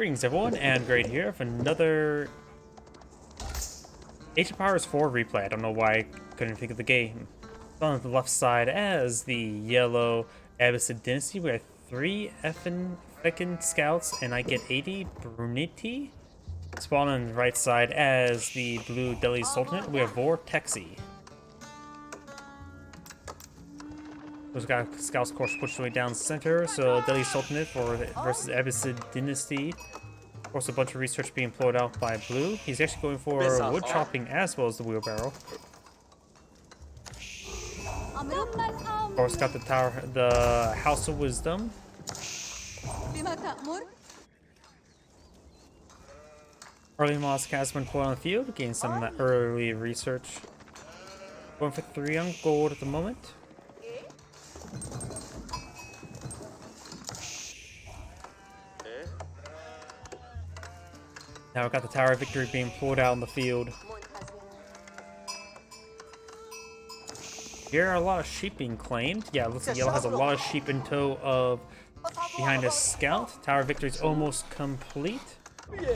Greetings everyone, and Great here for another Age of Empires 4 replay. I don't know why I couldn't think of the game. On the left side as the yellow Abbasid Dynasty, we have 3 fkin scouts and I get 80 Bruniti. Spawn on the right side as the blue Delhi Sultanate, we have VortiX. Those got scouts course pushed way down the center, so Delhi Sultanate versus Abbasid Dynasty. Of course, a bunch of research being employed out by blue. He's actually going for wood chopping as well as the wheelbarrow. Of course, got the House of Wisdom. Early mosque has been put on the field, getting some early research. Going for 3 on gold at the moment. Now we've got the Tower of Victory being pulled out in the field. Here are a lot of sheep being claimed. Yeah, it looks like yellow has a lot of sheep in tow of behind a scout. Tower of Victory is almost complete.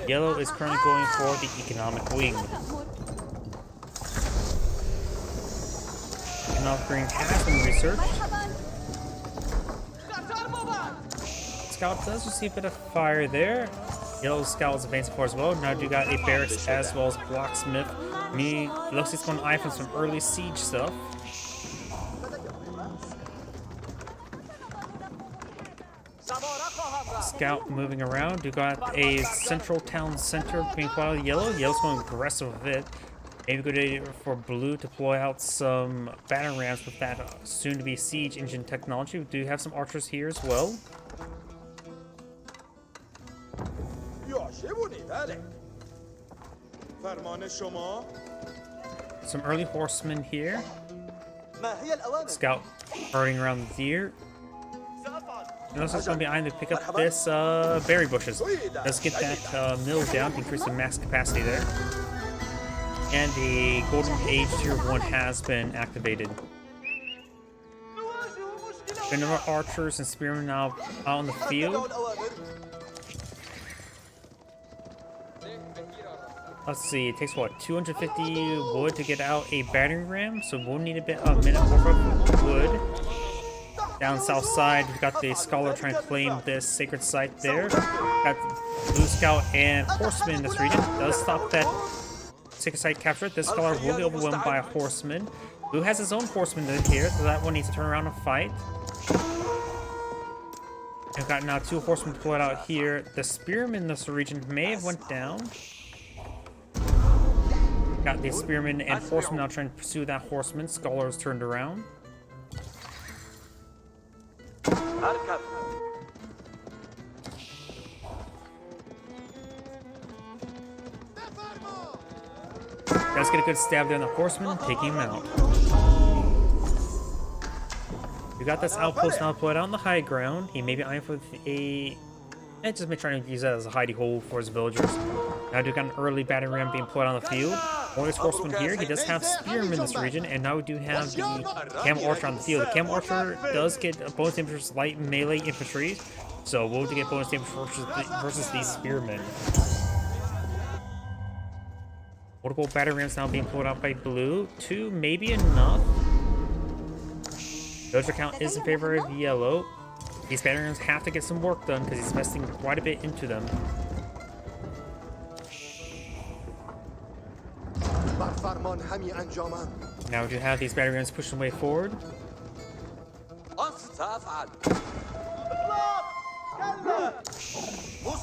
Yellow is currently going for the economic wing. Economic green has been researched. Scout does receive a bit of fire there. Yellow scout is advancing forward as well. Now you got a barracks as well as blacksmith. Me looks like it's going to eye from some early siege stuff. Scout moving around. You got a central town center being put out of yellow. Yellow's going aggressive with it. Maybe good idea for blue to deploy out some battering rams with that soon-to-be siege engine technology. We do have some archers here as well. Some early horsemen here. Scout herding around the deer. And also going to be eyeing to pick up this berry bushes. Let's get that mill down to increase the max capacity there. And the Golden Age Tier 1 has been activated. Another archers and spearmen now out on the field. Let's see, it takes what, 250 wood to get out a battering ram, so we'll need a minute more of wood. Down south side, we've got the scholar trying to claim this sacred site there. Got blue scout and horseman in this region. Does stop that sacred site capture. This scholar will be overwhelmed by a horseman. Blue has his own horseman in here, so that one needs to turn around and fight. We've got now 2 horsemen deployed out here. The spearmen in this region may have went down. Got the spearmen and horsemen now trying to pursue that horseman. Scholar is turned around. Let's get a good stab there on the horseman, taking him out. We got this outpost now put out on the high ground. He may be eyeing for just may try to use that as a hidey hole for his villagers. Now we've got an early battering ram being put on the field. One of his horsemen here. He does have spearmen in this region, and now we do have the camel archer on the field. The camel archer does get a bonus damage versus light melee infantry, so we'll get bonus damage versus these spearmen. Multiple battering rams now being pulled out by blue. 2 may be enough. Villager count is in favor of yellow. These battering rams have to get some work done because he's investing quite a bit into them. Now we do have these battering rams pushing way forward.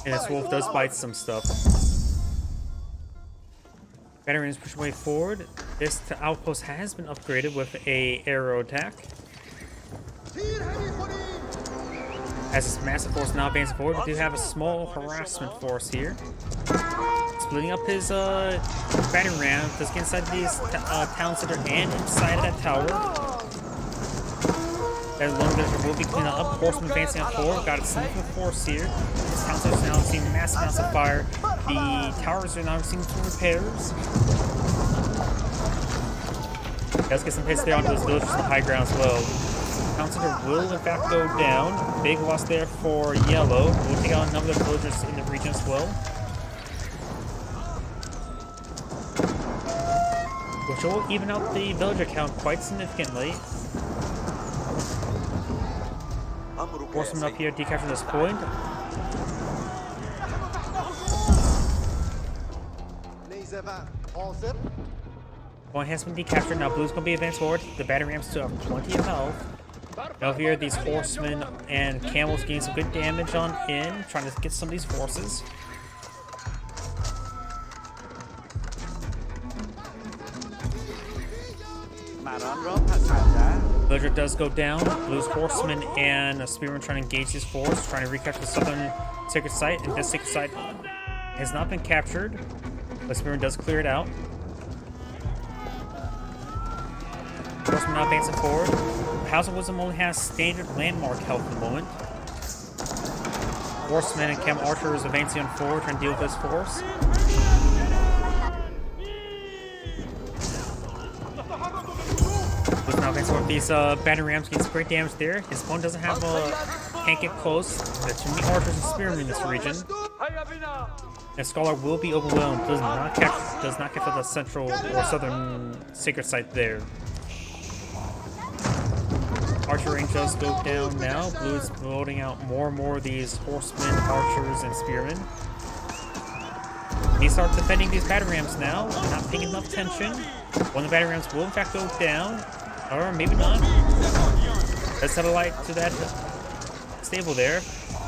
And this wolf does bite some stuff. Battering rams pushing way forward. This outpost has been upgraded with a arrow attack. As this massive force now advancing forward, we do have a small harassment force here. Splitting up his battering ram, does get inside these town center and inside of that tower. That lone villager will be cleaning up. Horseman advancing up forward. Got a significant force here. This town center is now seeing massive amounts of fire. The towers are now receiving some repairs. Does get some hits there onto those villagers on the high ground as well. Town center will in fact go down. Big loss there for yellow. We'll take out a number of villagers in the region as well. Which will even out the villager count quite significantly. Horsemen up here decapturing this point. Point has been decaptured. Now blue's gonna be advanced forward. The battle rams still have plenty of health. Now here, these horsemen and camels getting some good damage on in, trying to get some of these forces. Villager does go down. Blue's horseman and a spearman trying to engage his force, trying to recapture the southern sacred site. And this sacred site has not been captured. The spearman does clear it out. Horseman now advancing forward. House of Wisdom only has standard landmark health at the moment. Horsemen and camel archers advancing on forward, trying to deal with this force. Now advancing forward. These battle rams getting some great damage there. His opponent doesn't have can't get close. There's too many archers and spearmen in this region. And Scholar will be overwhelmed. Does not capture the central or southern sacred site there. Archer range does go down now. Blue is loading out more and more of these horsemen, archers, and spearmen. He starts defending these battle rams now, not paying enough attention. One of the battle rams will in fact go down, or maybe not. Let's set a light to that stable there.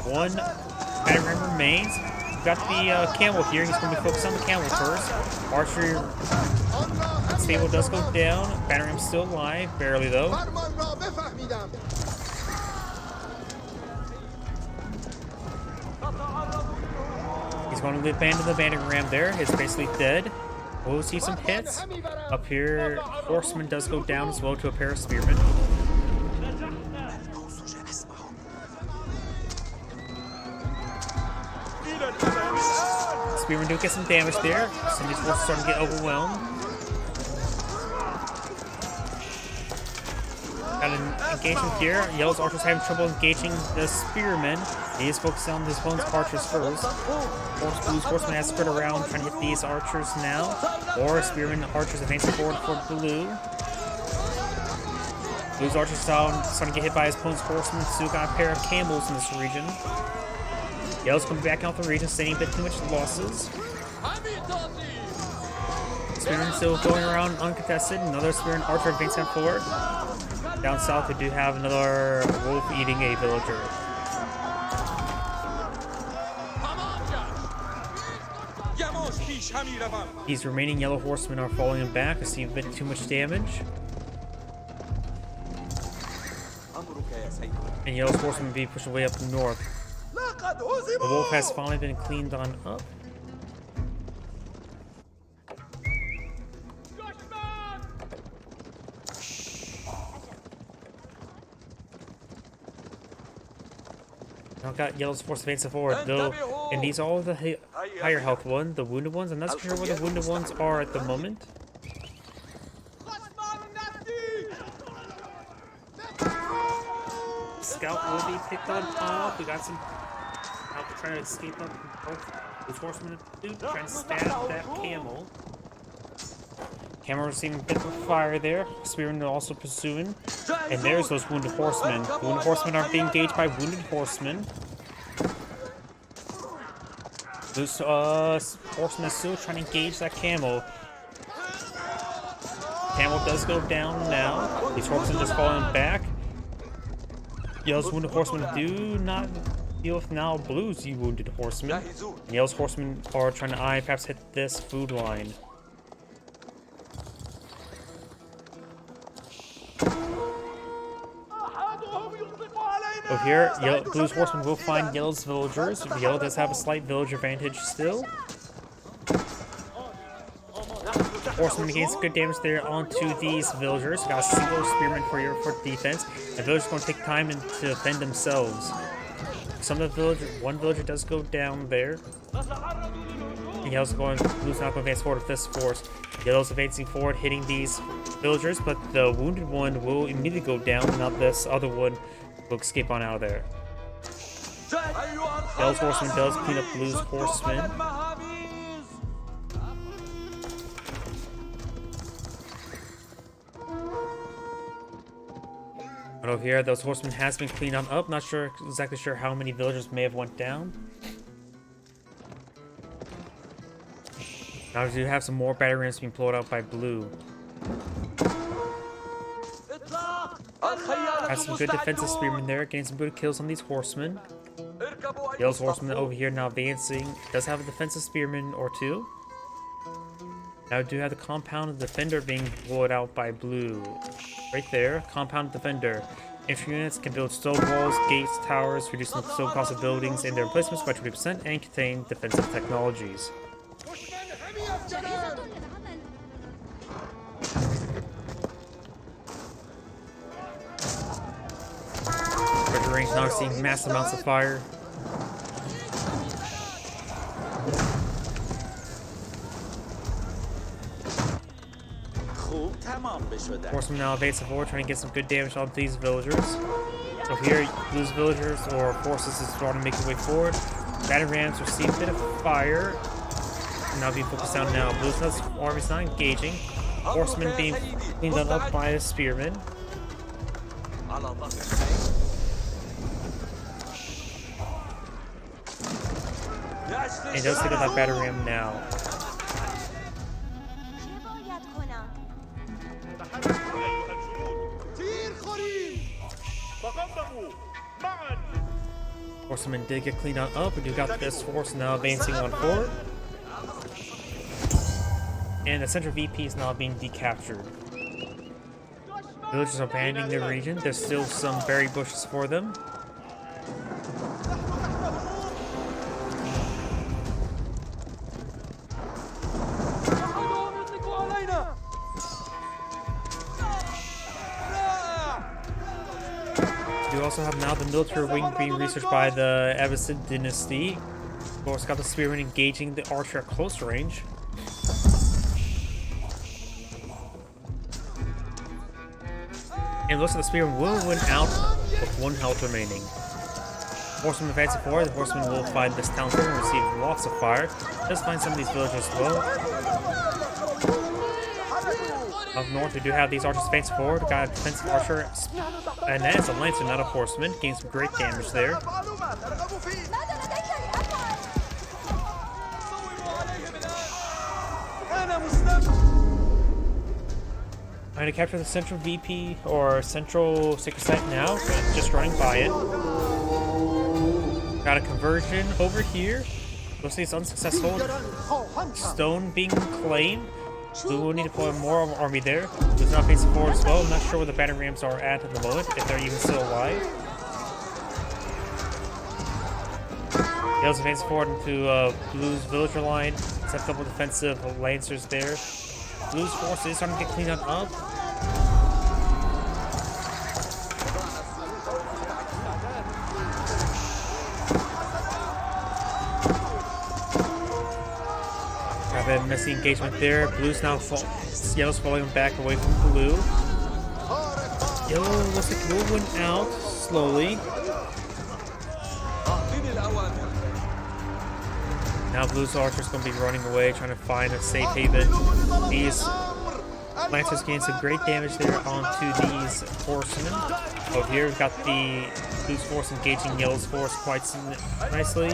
One battle ram remains. We've got the camel here. He's going to be focused on the camel first. Archer stable does go down. Battle ram's still alive, barely though. He's going to abandon the bandit ram there. It's basically dead. We'll see some hits. Up here, horseman does go down as well to a pair of spearmen. Spearmen do get some damage there. Some of these forces starting to get overwhelmed. Got an engagement here. Yellow's archers having trouble engaging the spearmen. He is focused on his opponent's archers first. Blue's horseman has spread around trying to hit these archers now. Or spearmen archers advancing forward for blue. Blue's archers starting to get hit by his opponent's horsemen. Still got a pair of camels in this region. Yellow's coming back out the region, sustaining a bit too much losses. Spearman still going around uncontested. Another spearman archer advancing forward. Down south, we do have another wolf eating a villager. These remaining yellow horsemen are falling back. I see a bit too much damage. And yellow's horsemen will be pushed way up north. The wolf has finally been cleaned on up. Now got yellow's force advancing forward, though, and these are all the higher health ones, the wounded ones. I'm not sure where the wounded ones are at the moment. Scout will be picked on off. We got some out trying to escape up. Both horsemen trying to stab that camel. Camel receiving a bit of fire there. Spearmen are also pursuing. And there's those wounded horsemen. The wounded horsemen are being engaged by wounded horsemen. Those horsemen are still trying to engage that camel. Camel does go down now. These horsemen just falling back. Yellow's wounded horsemen do not deal with now Blue's wounded horsemen. And Yellow's horsemen are trying to perhaps hit this food line. Over here, Blue's horsemen will find Yellow's villagers. Yellow does have a slight villager advantage still. Horseman gains good damage there onto these villagers. Got a single spearman for defense. The villagers are going to take time to defend themselves. some of the villager, one villager does go down there. Yellow's going, blue's not going to advance forward with this force. Yellow's advancing forward, hitting these villagers, but the wounded one will immediately go down, and now this other one will escape on out of there. Yellow's horseman does clean up blue's horseman. But over here, those horsemen has been cleaned on up. Not sure, exactly sure how many villagers may have went down. Now we do have some more battery rams being blown out by blue. Has some good defensive spearmen there, getting some good kills on these horsemen. Yellow's horseman over here now advancing. Does have a defensive spearman or two. Now we do have the compound defender being blown out by blue. Right there, compound defender. Infantry units can build stone walls, gates, towers, reducing the stone cost of buildings and their replacements by 20% and contain defensive technologies. Treasure range now seeing massive amounts of fire. Horsemen now evasive forward, trying to get some good damage on these villagers. So here, blue's villagers or forces is starting to make their way forward. Battle rams receive a bit of fire. Now being focused on now. Blue's army's not engaging. Horsemen being cleaned up by a spearman. And it does take out that battle ram now. Horsemen did get cleaned on up, but you got this force now advancing on forward. And the central VP is now being decaptured. Villagers are abandoning their region. There's still some berry bushes for them. We also have now the military wing being researched by the Abbasid Dynasty. Of course, got the spearman engaging the archer at close range. And looks like the spearman will win out with 1 health remaining. Horseman advancing forward, the horseman will find this town center and receive lots of fire. Does find some of these villagers as well. Up north, we do have these archers advancing forward. Got a defensive archer, and that is a lancer, not a horseman. Getting some great damage there. Trying to capture the central VP or central sacred site now. Just running by it. Got a conversion over here. Looks like it's unsuccessful. Stone being claimed. Blue will need to deploy more army there. Blue's not facing forward as well. I'm not sure where the battle rams are at the moment, if they're even still alive. Yellow's advancing forward into Blue's villager line. Set a couple defensive lancers there. Blue's force is starting to get cleaned up. Have a messy engagement there. Blue's now Yellow's falling back away from blue. Yellow looks like will win out slowly. Now blue's archer's going to be running away, trying to find a safe haven. These lancers gain some great damage there onto these horsemen. Over here we've got the blue's force engaging yellow's force quite nicely.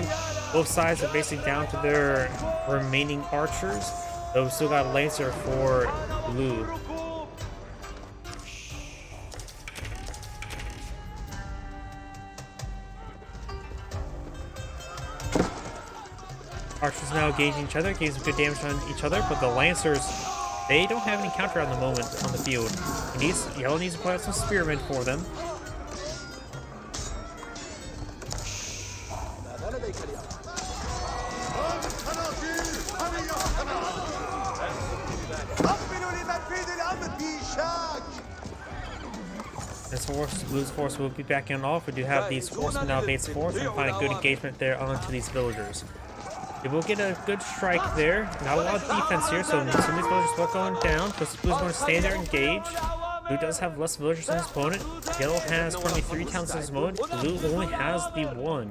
Both sides are basically down to their remaining archers, though we still got a lancer for blue. Archers now engaging each other, getting some good damage on each other, but the lancers, they don't have any counter on the moment on the field. Yellow needs to put out some spearmen for them. This Blue's force will be backing off. We do have these horsemen now base force and find a good engagement there onto these villagers. They will get a good strike there. Not a lot of defense here, so some of these villagers will going down. Plus Blue's going to stay there engage. Blue does have less villagers than his opponent. Yellow has currently 3 towns in his opponent. Blue only has the 1.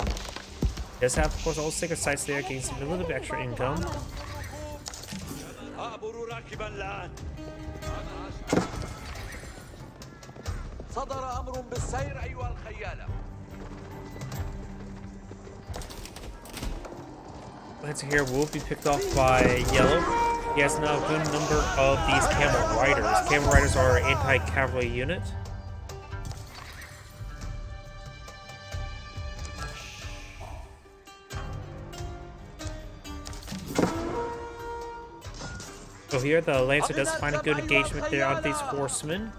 Does have, of course, all sacred sites there, gains a little bit of extra income. Lancer here will be picked off by Yellow. He has now a good number of these camel riders. Camel riders are an anti-cavalry unit. So here the Lancer does find a good engagement there on these horsemen.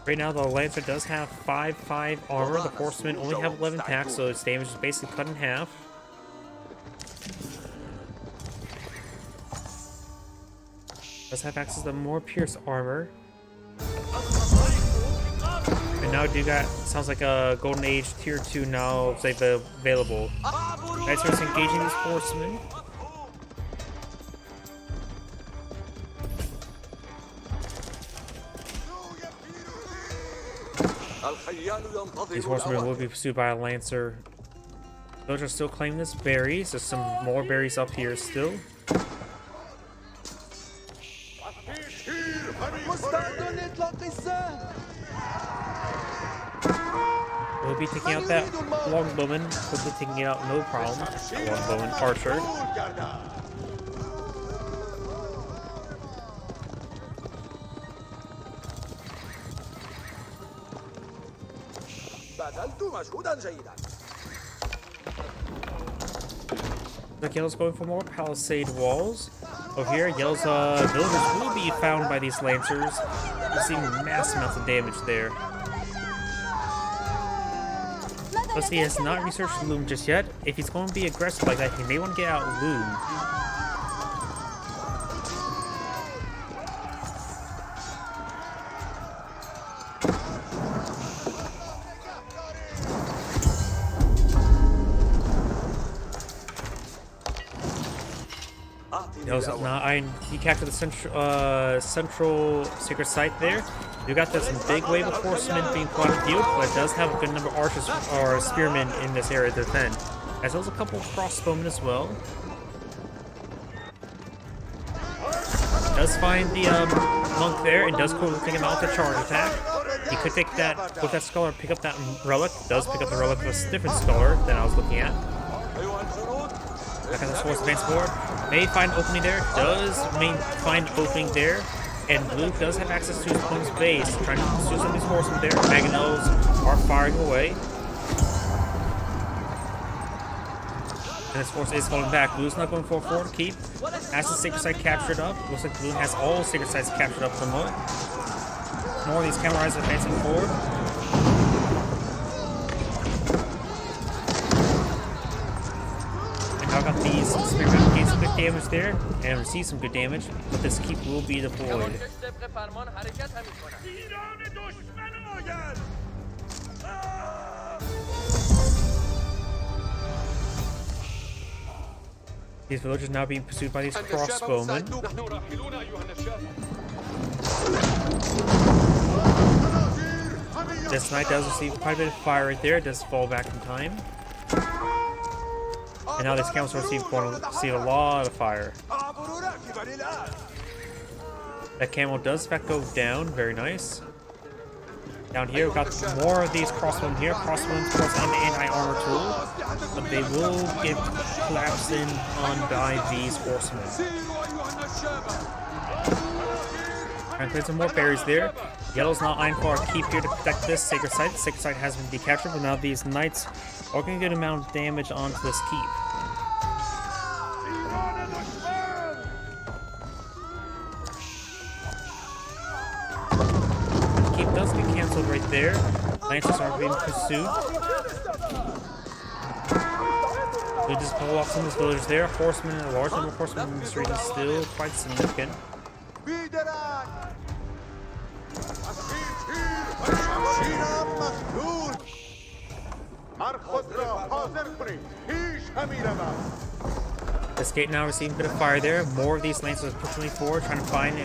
Right now the Lancer does have 5/5 armor. The horsemen only have 11 attacks, so its damage is basically cut in half. Does have access to more pierce armor. And now do got, sounds like a Golden Age tier 2 now is available. Lancer is engaging these horsemen. These horsemen will be pursued by a Lancer. Those are still claiming this berries. There's some more berries up here still. We'll be taking out that longbowman. Hopefully taking it out no problem. Longbowman archer. Like Yellow's going for more palisade walls. Over here, Yellow's villagers will be found by these Lancers. We're seeing massive amounts of damage there. Plus, he has not researched Loom just yet. If he's going to be aggressive like that, he may want to get out Loom. He captured the central secret site there. You got this big wave of horsemen being put on the field, but it does have a good number of archers or spearmen in this area to defend. As well as a couple of crossbowmen as well. Does find the monk there and does quickly take him out with a charge attack. He could take that with that scholar, pick up that relic. Does pick up the relic with a different scholar than I was looking at. Back on this horse advance forward. May find an opening there. Does find an opening there. And Blue does have access to his opponent's base. Trying to pursue some of these horsemen there. Mangonels are firing away. And this force is falling back. Blue's not going for a forward keep. Has the sacred site captured up. Looks like Blue has all sacred sites captured up for the moment. More of these camel riders advancing forward. Now got these spearmen gain some good damage there and receive some good damage, but this keep will be deployed. These villagers now being pursued by these crossbowmen. This knight does receive quite a bit of fire right there. It does fall back in time. And now these camels receive a lot of fire. That camel does in fact go down. Very nice. Down here, we've got more of these crossbowmen here. Crossbowmen, of course, an anti-armor tool. But they will get collapsed in on by these horsemen. Trying to put some more berries there. Yellow's not eyeing for a keep here to protect this sacred site. The sacred site has been decaptured, but now these knights are going to get an amount of damage onto this keep. The keep does get cancelled right there. Lancers are being pursued. We just pull off some of these villagers there. Horsemen, a large number of horsemen in this region is still quite significant. This gate now receiving a bit of fire there. More of these lancers are pushing forward, trying to find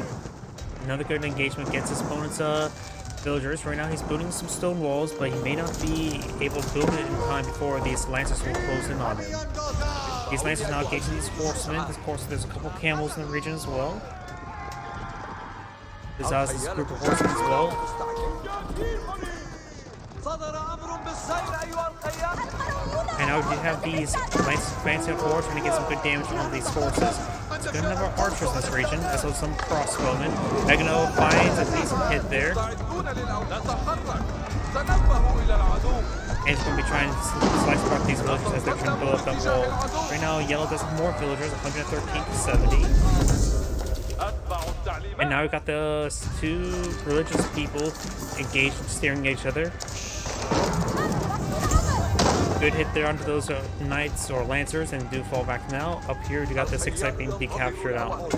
another good engagement against his opponent's villagers. Right now he's building some stone walls, but he may not be able to build it in time before these lancers will close in on him. These lancers now engaging these horsemen. Of course, there's a couple camels in the region as well. There's this group of horsemen as well. And now we have these lancers advancing forward, trying to get some good damage on these horses. It's a good number of archers in this region, as well as some crossbowmen. Megano finds a decent hit there. And he's going to be trying to slice apart these villagers as they're trying to build up that wall. Right now, Yellow does have more villagers, 113 to 70. And now we've got the two religious people engaged, staring at each other. Good hit there onto those knights or lancers, and do fall back now. Up here, you got the 6 side being decaptured out.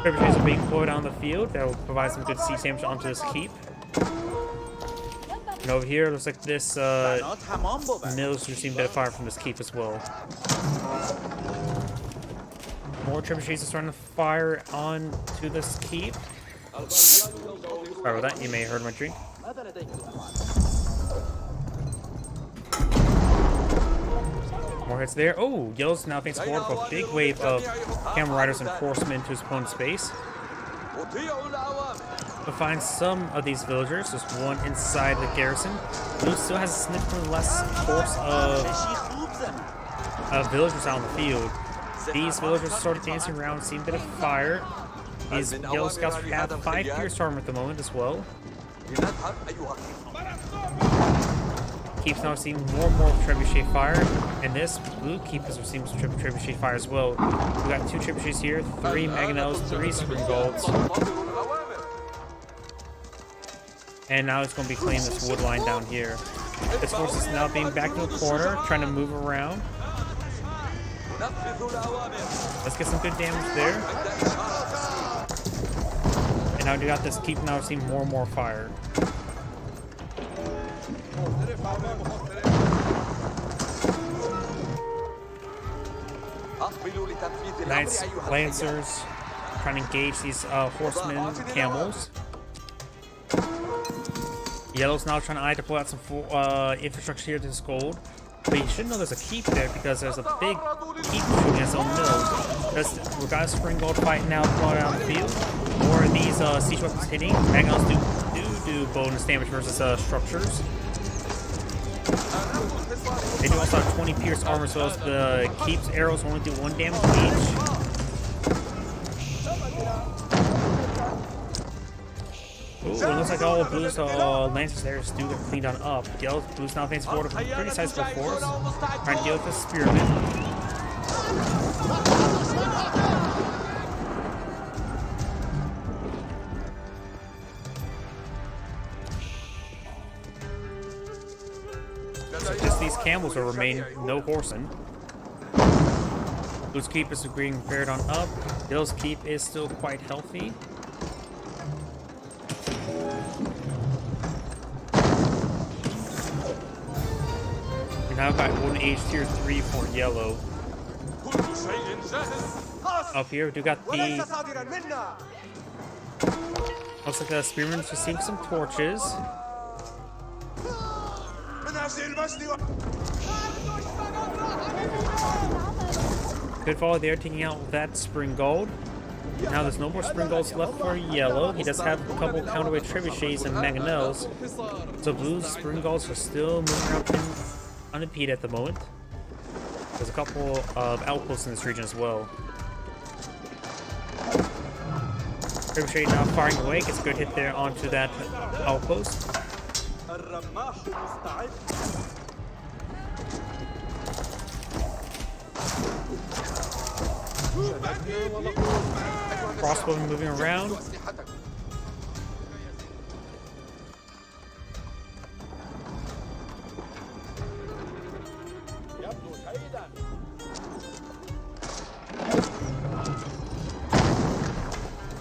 Trebuchets are being deployed on the field. That will provide some good siege damage onto this keep. And over here, it looks like this mill's receiving a bit of fire from this keep as well. More trebuchets are starting to fire on to this keep. Sorry about that, you may have heard my drink. More hits there. Oh, Yellow's now thanks forward for a big wave of camel riders and horsemen to his opponent's base. We'll find some of these villagers. There's one inside the garrison. Blue still has a significantly less force of villagers out in the field. These villagers started dancing around, seeing a bit of fire. These Yellow Scouts have 5 pierce armor at the moment as well. Keeps now seeing more and more trebuchet fire, and this blue keep is receiving some trebuchet fire as well. We got 2 trebuchets here, 3 mangonels, 3 spring golds, and now it's going to be cleaning this wood line down here. This force is now being backed to the corner, trying to move around. Let's get some good damage there. And now we got this keep now seeing more and more fire. Knights, lancers, trying to engage these horsemen, camels. Yellow's now trying to deploy out some infrastructure here to this gold. But you should know there's a keep there because there's a big keep shooting its own mills. We got a spring gold fight now flowing out on the field. More of these siege weapons hitting. Magons do bonus damage versus structures. They do also have 20 pierce armor, so as the keep's arrows only do 1 damage each. Ooh, it looks like all of Blue's lancers there do get cleaned on up. Blue's now advancing forward with a pretty sizable force, trying to deal with the spearmen. So just these camels will remain, no horsemen. Blue's keep is being prepared on up. Bill's keep is still quite healthy. Now got one age tier 3 for Yellow. Up here, we got the. Looks like the spearman's receiving some torches. Good volley there, taking out that spring gold. Now there's no more spring golds left for Yellow. He does have a couple counterweight trebuchets and mangonels. So Blue's spring golds are still moving around unimpeded at the moment. There's a couple of outposts in this region as well. Trebuchet now firing away, gets a good hit there onto that outpost. Crossbowman moving around.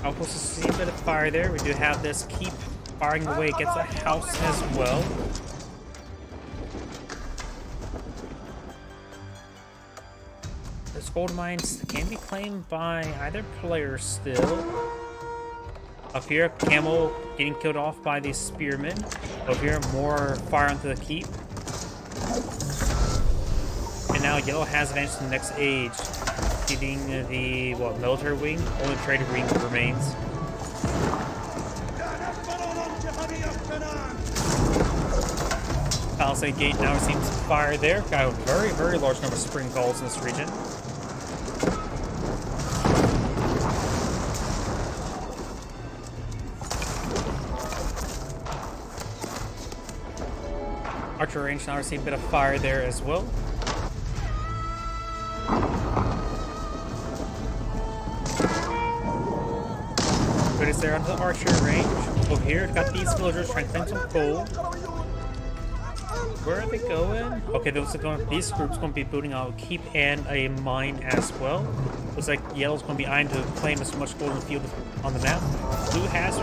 Outpost is see a bit of fire there. We do have this keep firing away against a house as well. This gold mines can be claimed by either player still. Up here, Camel getting killed off by the spearmen. Over here, more fire onto the keep. And now Yellow has advanced to the next age, defeating the military wing. Only trader wing remains. Palisade Gate now receives fire there. Got a very, very large number of spring galls in this region. Archer range now receive a bit of fire there as well. But it's there onto the archer range. Over here, got these villagers trying to claim some gold. Where are they going? Okay, these groups going to be building out a keep and a mine as well. Looks like Yellow's going to be eyeing to claim as much gold in the field on the map. Blue has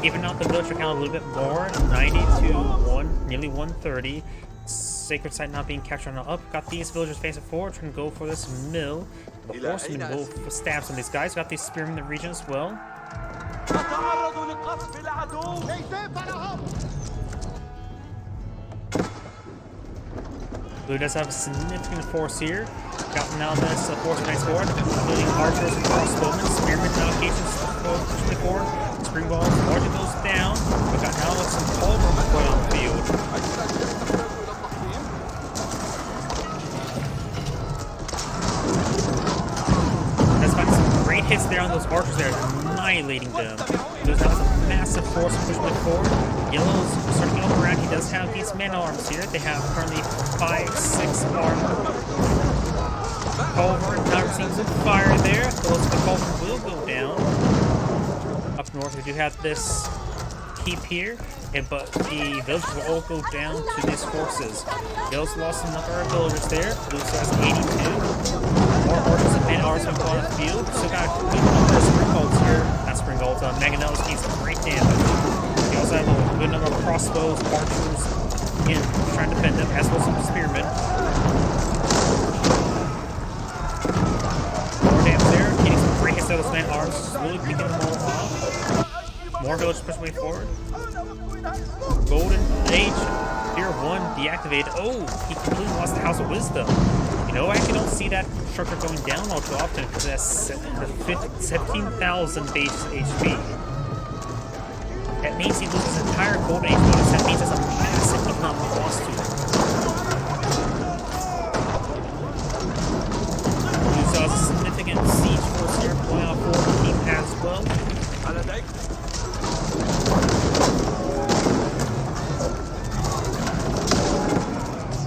even out the villager count a little bit more, 90 to nearly 130. Sacred site not being captured on the up. Got these villagers facing forward, trying to go for this mill. The horsemen will stab some of these guys. Got these spearmen in the region as well. Blue does have a significant force here. Got now this force nice forward, including archers and crossbowmen. Spearmen now engages pushing forward. Spring balls, largely goes down. We got now some culverts put on the field. That's finding some great hits there on those archers there, annihilating them. Blue's now has a massive force pushing forward. Yellow's starting up around. He does have these man arms here. They have currently 5-6 armor. Culver now receives some fire there. The culver will go down. Up north, we do have this keep here, but the villagers will all go down to these forces. Yellow's lost a number of villagers there. Blue has 82. More archers and men arms have gone on the field. Still got a good number of spring bolts here. Not spring bolts, Mangonellas gains some great damage. We also have a good number of crossbows, archers, in trying to defend them, as well as some spearmen. More damage there, getting some great hits out of those man arms, slowly picking them all off. More villagers push way forward. Golden Age, Tier 1 deactivated. Oh, he completely lost the House of Wisdom. You know, I actually don't see that structure going down all too often because that's 17,000 base HP. That means he loses his entire Golden Age bonus. That means that's a massive economic loss to him. He saw a significant siege force here pulling out for the team as well.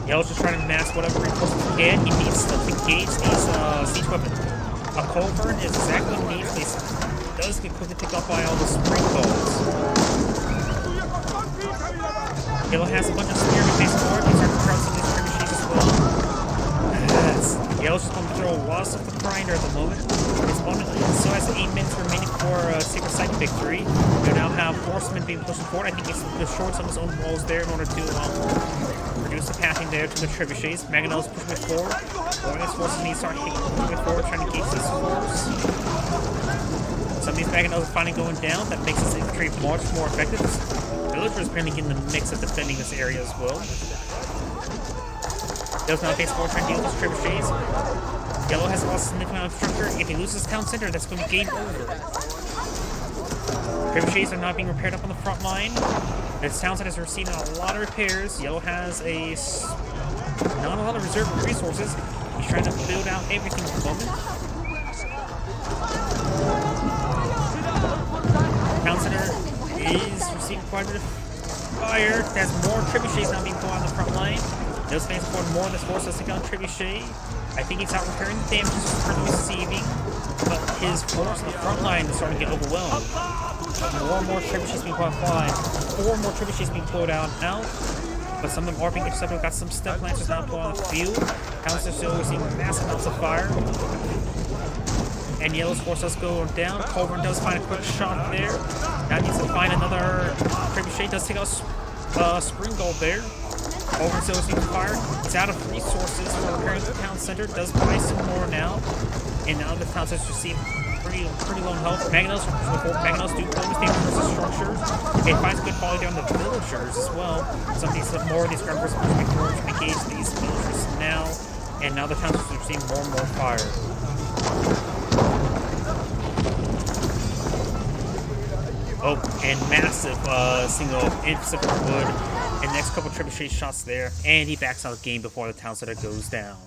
Yellow's just trying to mask whatever reinforcements he can. He needs to engage these siege weapons. A culvert is exactly what he needs. He does get quickly picked up by all the spring balls. Yellow has a bunch of spearmen facing forward. He's starting to crowd some of these trebuchets as well. Yellow's just going to throw lots of the grinder at the moment. His opponent still has 8 minutes remaining for a secret site victory. We now have horsemen being pushed forward. I think he's destroyed some of his own walls there in order to reduce the pathing there to the trebuchets. Mangonel's pushing it forward. All his forces need to start pushing it forward, trying to gauge this force. Some of these Mangonels are finally going down. That makes this infantry much more effective. Villagers apparently getting the mix of defending this area as well. Yellow's now face forward trying to deal with those trebuchets. Yellow has lost a significant amount of structure. If he loses town center, that's going to be game over. Trebuchets are not being repaired up on the front line. This town center is receiving a lot of repairs. Yellow has not a lot of reserve resources. He's trying to build out everything at the moment. Town center is receiving quite a bit of fire. There's more trebuchets now being pulled on the front line. Those fans for more of this force does take on trebuchet. I think he's out repairing the damages he's currently receiving, but his force on the front line is starting to get overwhelmed. More and more trebuchets being applied. 4 more trebuchets being pulled out now, but some of them are being intercepted. We've got some step lancers now pulled on the field. Hounds are still receiving massive amounts of fire. And yellow's forces go down. Culverin does find a quick shot there. Now needs to find another trebuchet. Does take out Spring Gold there. Culverin still seems fired. It's out of resources for repairing the town center. Does buy some more now. And now the town center receive pretty low in health. Magnos do bonus damage versus structures. It finds good quality on the villagers as well. Some of these more of these ground forces are forced to engage these villagers now. And now the town center is receiving more and more fire. Oh, and massive single infant wood. And next couple trebuchet shots there. And he backs out the game before the town center goes down.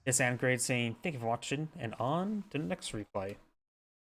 This is Grade saying thank you for watching, and on to the next replay.